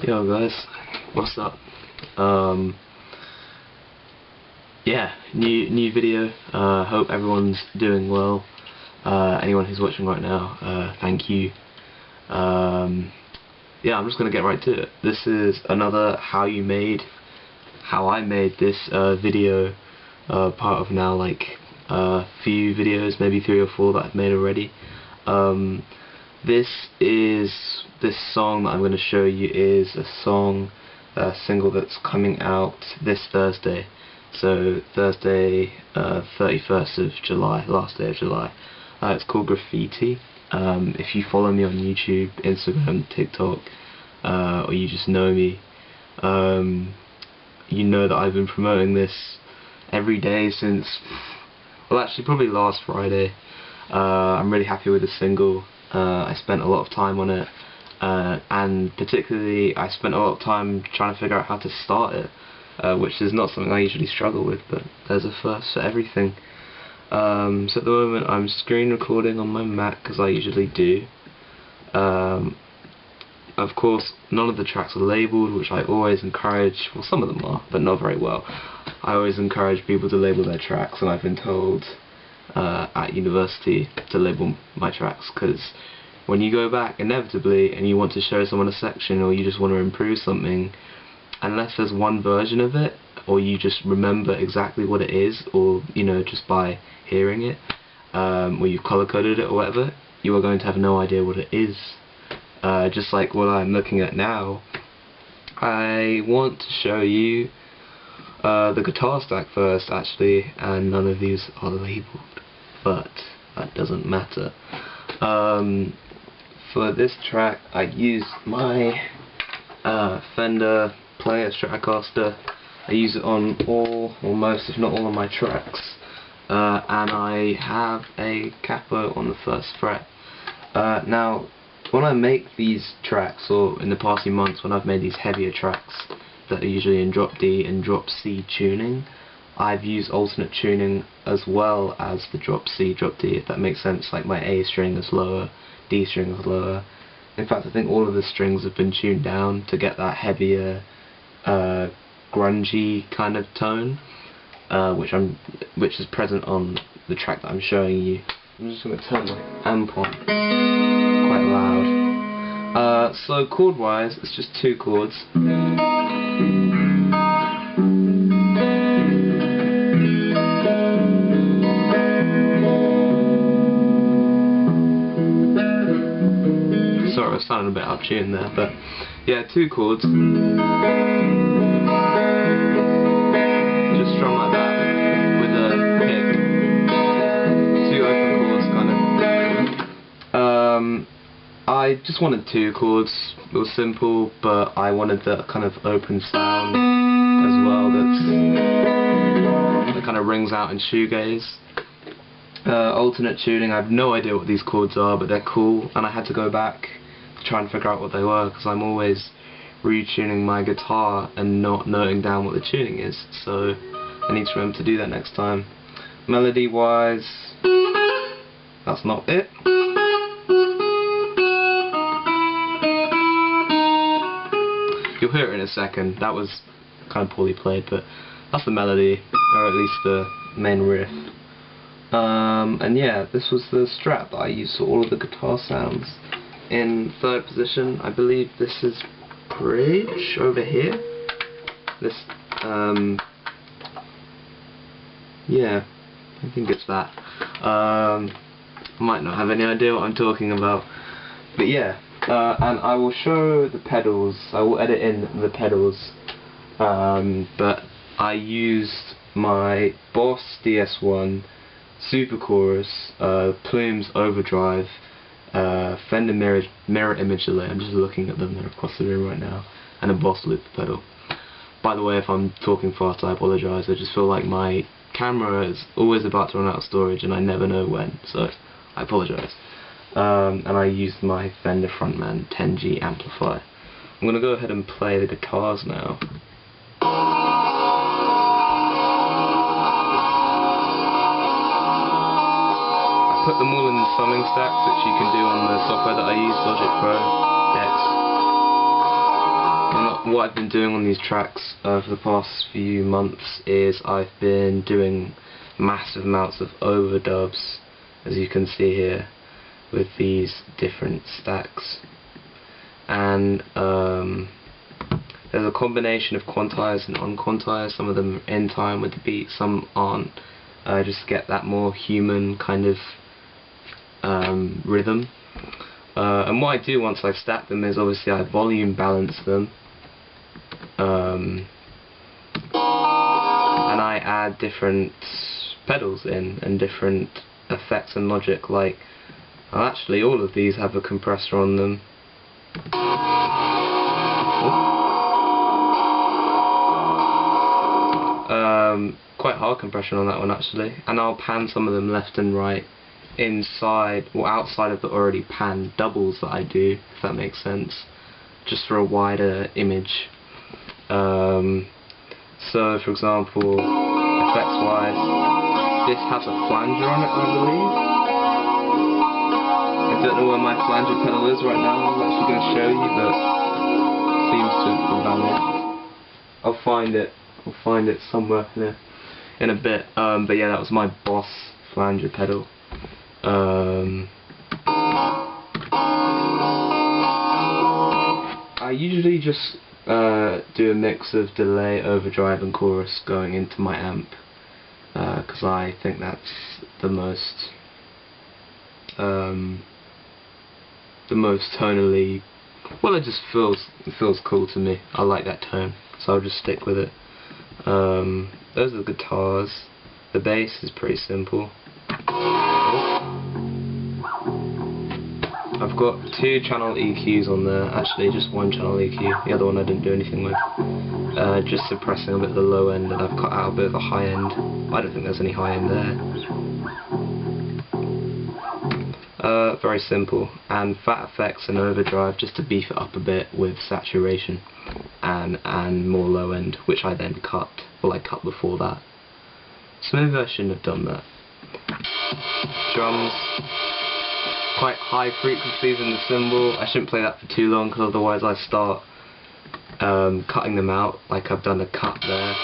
Yo guys, what's up? Yeah, new video. Hope everyone's doing well. Anyone who's watching right now, thank you. Yeah, I'm just gonna get right to it. This is another how I made this video, part of now like a few videos, maybe 3 or 4 that I've made already. This song that I'm going to show you is a single that's coming out this Thursday. So Thursday, 31st of July, last day of July. It's called Graffiti. If you follow me on YouTube, Instagram, TikTok, or you just know me, you know that I've been promoting this every day since, well, actually probably last Friday. I'm really happy with the single. I spent a lot of time on it, and particularly I spent a lot of time trying to figure out how to start it, which is not something I usually struggle with, but there's a first for everything. So at the moment I'm screen recording on my Mac, because I usually do. Of course, none of the tracks are labelled, which I always encourage. Well, some of them are, but not very well. I always encourage people to label their tracks, and I've been told at university to label my tracks, because when you go back inevitably and you want to show someone a section, or you just want to improve something, unless there's one version of it, or you just remember exactly what it is, or you know, just by hearing it, or you've color coded it or whatever, you are going to have no idea what it is. Just like what I'm looking at now, I want to show you the guitar stack first, actually, and none of these are labelled, but that doesn't matter. For this track, I used my Fender Player Stratocaster. I use it on all, or most, if not all, of my tracks, and I have a capo on the 1st fret. Now, when I make these tracks, or in the past few months when I've made these heavier tracks that are usually in drop D and drop C tuning, I've used alternate tuning as well as the drop C, drop D, if that makes sense. Like my A string is lower, D string is lower. In fact, I think all of the strings have been tuned down to get that heavier, grungy kind of tone, which is present on the track that I'm showing you. I'm just going to turn my amp on. It's quite loud. So chord-wise, it's just 2 chords. Sorry, I was sounding a bit out of tune there, but yeah, 2 chords. Just strum like that with a pick. 2 open chords, kind of. I just wanted 2 chords. It was simple, but I wanted the kind of open sound as well that kind of rings out in shoegaze. Alternate tuning, I have no idea what these chords are, but they're cool, and I had to go back to try and figure out what they were, because I'm always retuning my guitar and not noting down what the tuning is, so I need to remember to do that next time. Melody wise, that's not it. You'll hear it in a second. That was kind of poorly played, but that's the melody, or at least the main riff. And yeah, this was the Strat that I used for all of the guitar sounds. In 3rd position, I believe this is bridge over here. This, yeah, I think it's that. I might not have any idea what I'm talking about, but yeah. And I will show the pedals. I will edit in the pedals. But I used my Boss DS1 Super Chorus, Plumes Overdrive, Fender mirror image delay. I'm just looking at them, they're across the room right now, and a Boss loop pedal. By the way, if I'm talking fast, I apologise. I just feel like my camera is always about to run out of storage, and I never know when, so I apologise. And I used my Fender Frontman 10G amplifier. I'm going to go ahead and play the guitars now. I put them all in summing stacks, which you can do on the software that I use, Logic Pro X. what I've been doing on these tracks for the past few months is I've been doing massive amounts of overdubs, as you can see here, with these different stacks. And there's a combination of quantized and unquantized. Some of them are in time with the beat, some aren't. Just to get that more human kind of rhythm. And what I do once I've stacked them is obviously I volume balance them. And I add different pedals in and different effects and logic, like, well, actually all of these have a compressor on them. Quite hard compression on that one actually, and I'll pan some of them left and right inside or outside of the already panned doubles that I do, if that makes sense, just for a wider image. So for example, effects wise, this has a flanger on it, I believe. I don't know where my flanger pedal is right now. I'm actually going to show you, but it seems to have vanished. I'll find it somewhere in a bit. But yeah, that was my Boss flanger pedal. I usually just do a mix of delay, overdrive and chorus going into my amp, because I think that's the most tonally, well, it just feels cool to me. I like that tone, so I'll just stick with it. Those are the guitars. The bass is pretty simple. I've got 2 channel EQs on there, actually just 1 channel EQ, the other one I didn't do anything with. Just suppressing a bit of the low end, and I've cut out a bit of the high end. I don't think there's any high end there. Very simple, and fat effects and overdrive just to beef it up a bit with saturation and more low end, which I then cut. Well, I cut before that, so maybe I shouldn't have done that. Drums, quite high frequencies in the cymbal. I shouldn't play that for too long, because otherwise I start cutting them out, like I've done a cut there.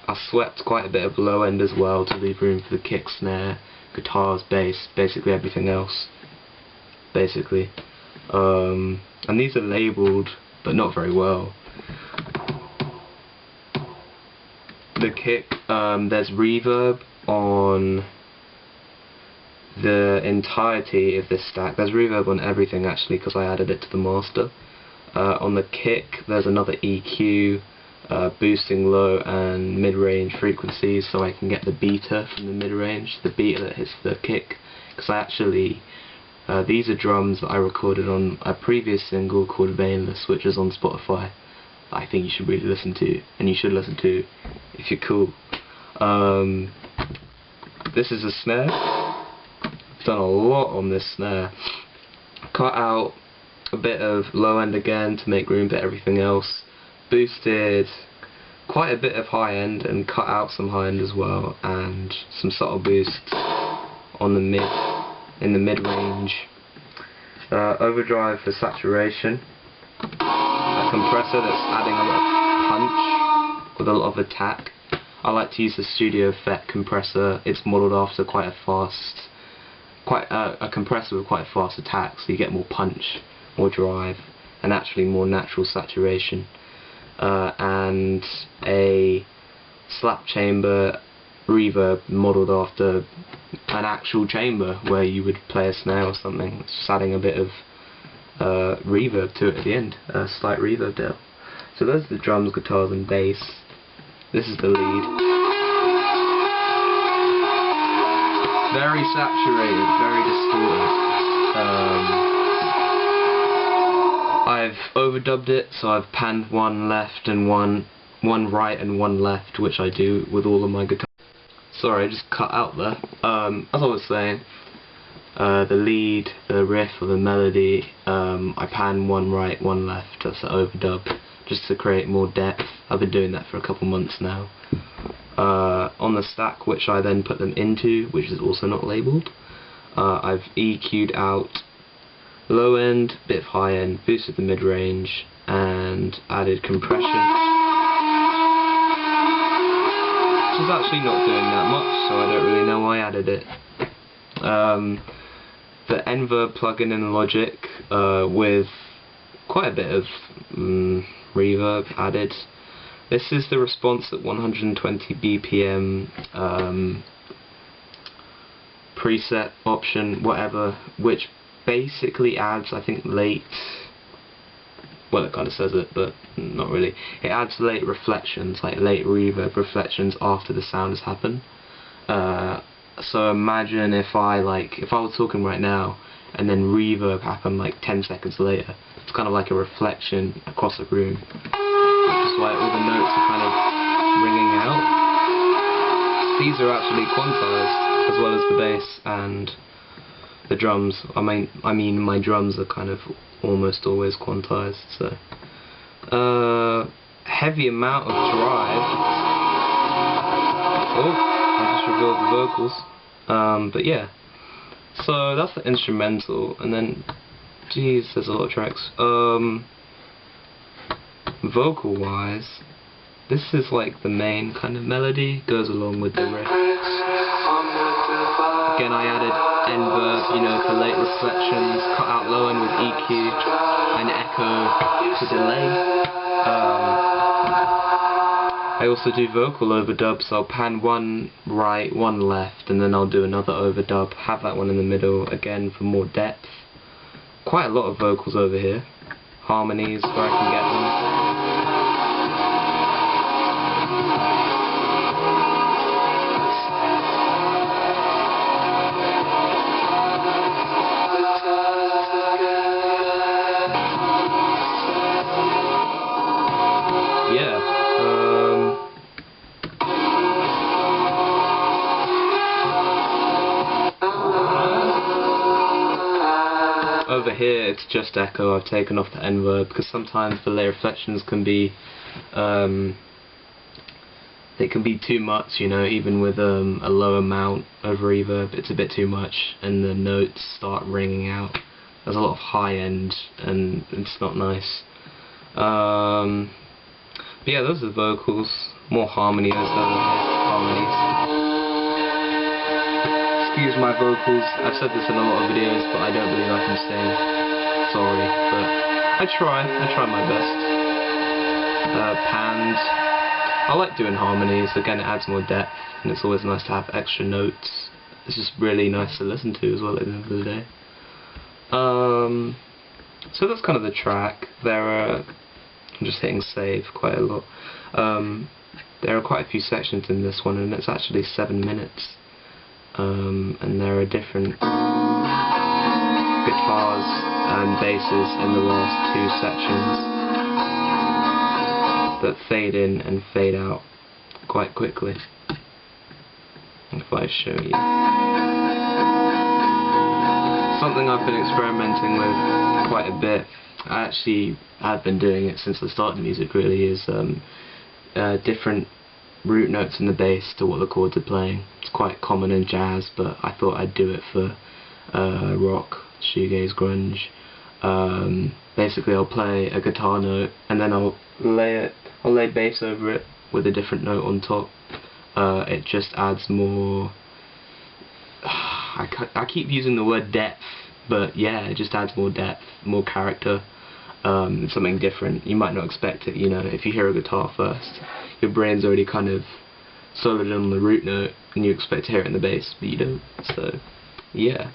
I swept quite a bit of low end as well to leave room for the kick, snare, guitars, bass, basically everything else. Basically. And these are labelled, but not very well. The kick, there's reverb on the entirety of this stack. There's reverb on everything actually, because I added it to the master. On the kick there's another EQ boosting low and mid-range frequencies, so I can get the beta from the mid-range, the beta that hits the kick, because I actually, these are drums that I recorded on a previous single called Veinless, which is on Spotify. I think you should really listen to, and you should listen to if you're cool. This is a snare. I've done a lot on this snare. Cut out a bit of low end again to make room for everything else. Boosted quite a bit of high end and cut out some high end as well, and some subtle boosts on the mid range. Overdrive for saturation. A compressor that's adding a lot of punch with a lot of attack. I like to use the Studio Effect compressor. It's modelled after quite a compressor with quite a fast attack, so you get more punch, more drive, and actually more natural saturation. And a slap chamber reverb modelled after an actual chamber where you would play a snare or something, just adding a bit of reverb to it at the end, a slight reverb deal. So those are the drums, guitars and bass. This is the lead. Very saturated, very distorted. I've overdubbed it, so I've panned 1 left and one right and 1 left, which I do with all of my guitars. Sorry, I just cut out there. As I was saying, the lead, the riff or the melody, I pan 1 right, 1 left, that's an overdub, just to create more depth. I've been doing that for a couple months now. On the stack, which I then put them into, which is also not labelled, I've EQ'd out low end, bit of high end, boosted the mid range, and added compression, which is actually not doing that much, so I don't really know why I added it. The Nverb plugin in Logic with quite a bit of reverb added. This is the response at 120 BPM preset option, whatever, which basically adds, I think, late, well, it kind of says it, but not really. It adds late reflections, like late reverb reflections after the sound has happened. So imagine if I was talking right now and then reverb happened like 10 seconds later. It's kind of like a reflection across a room, which is why all the notes are kind of ringing out. These are actually quantized, as well as the bass and the drums. I mean my drums are kind of almost always quantized, so heavy amount of drive. Oh, I just revealed the vocals. But yeah, so that's the instrumental, and then, geez, there's a lot of tracks. Vocal wise, this is like the main kind of melody, goes along with the riff. Again, I added Nverb, you know, for late reflections, cut out low end with EQ, and echo for delay. I also do vocal overdub, so I'll pan one right, one left, and then I'll do another overdub, have that one in the middle, again for more depth. Quite a lot of vocals over here. Harmonies, where I can get them. Over here it's just echo. I've taken off the Nverb because sometimes the late reflections can be they can be too much, you know, even with a low amount of reverb it's a bit too much and the notes start ringing out. There's a lot of high end and it's not nice. But yeah, those are the vocals. More harmonies harmonies. Excuse my vocals, I've said this in a lot of videos, but I don't believe I can sing. Sorry, but I try my best. Pans. I like doing harmonies, again it adds more depth, and it's always nice to have extra notes. It's just really nice to listen to as well at the end of the day. So that's kind of the track. I'm just hitting save quite a lot. There are quite a few sections in this one, and it's actually 7 minutes. And there are different guitars and basses in the last 2 sections that fade in and fade out quite quickly. If I show you. Something I've been experimenting with quite a bit, I actually have been doing it since the start of music really, is different root notes in the bass to what the chords are playing. It's quite common in jazz, but I thought I'd do it for rock, shoegaze, grunge. Basically I'll play a guitar note and then I'll lay bass over it with a different note on top. It just adds more, I keep using the word depth, but yeah, it just adds more depth, more character. Something different. You might not expect it, you know, if you hear a guitar first, your brain's already kind of solid on the root note and you expect to hear it in the bass, but you don't. So yeah,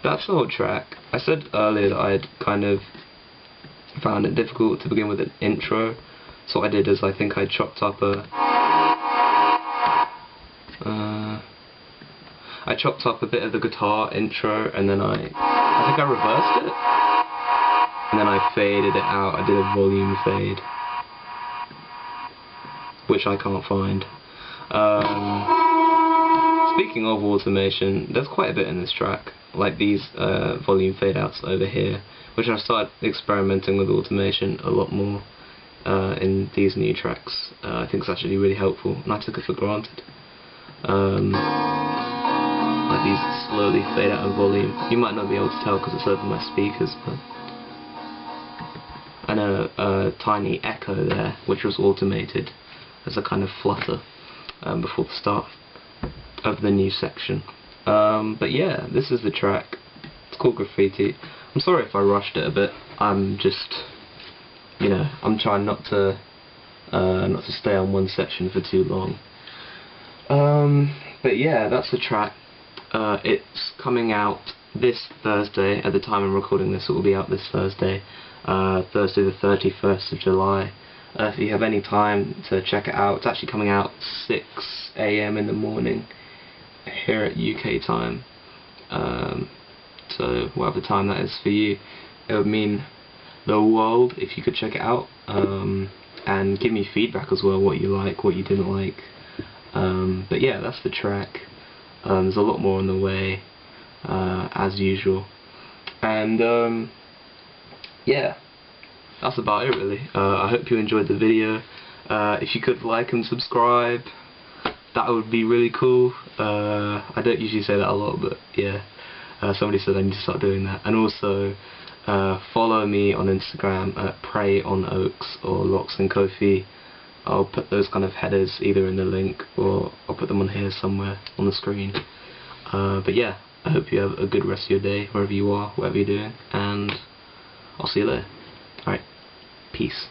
that's the whole track. I said earlier that I had kind of found it difficult to begin with an intro, so what I did is I think I chopped up a bit of the guitar intro, and then I think I reversed it. And then I faded it out. I did a volume fade, which I can't find. Speaking of automation, there's quite a bit in this track, like these volume fade outs over here, which I've started experimenting with automation a lot more in these new tracks. I think it's actually really helpful, and I took it for granted. Like these slowly fade out in volume. You might not be able to tell because it's over my speakers, but and a tiny echo there, which was automated as a kind of flutter before the start of the new section. But yeah, this is the track. It's called Graffiti. I'm sorry if I rushed it a bit. I'm just, I'm trying not to stay on one section for too long. But yeah, that's the track. It's coming out this Thursday. At the time I'm recording this, it will be out this Thursday, Thursday the 31st of July. If you have any time to check it out, it's actually coming out 6 AM in the morning here at UK time. So whatever time that is for you, it would mean the world if you could check it out, and give me feedback as well, what you like, what you didn't like. But yeah, that's the track. There's a lot more on the way, as usual, and yeah, that's about it really. I hope you enjoyed the video. If you could like and subscribe, that would be really cool. I don't usually say that a lot, but yeah, somebody said I need to start doing that. And also follow me on Instagram at Prey on Oaks or Locks and Kofi. I'll put those kind of headers either in the link, or I'll put them on here somewhere on the screen. But yeah, I hope you have a good rest of your day wherever you are, whatever you're doing, and I'll see you later. Alright, peace.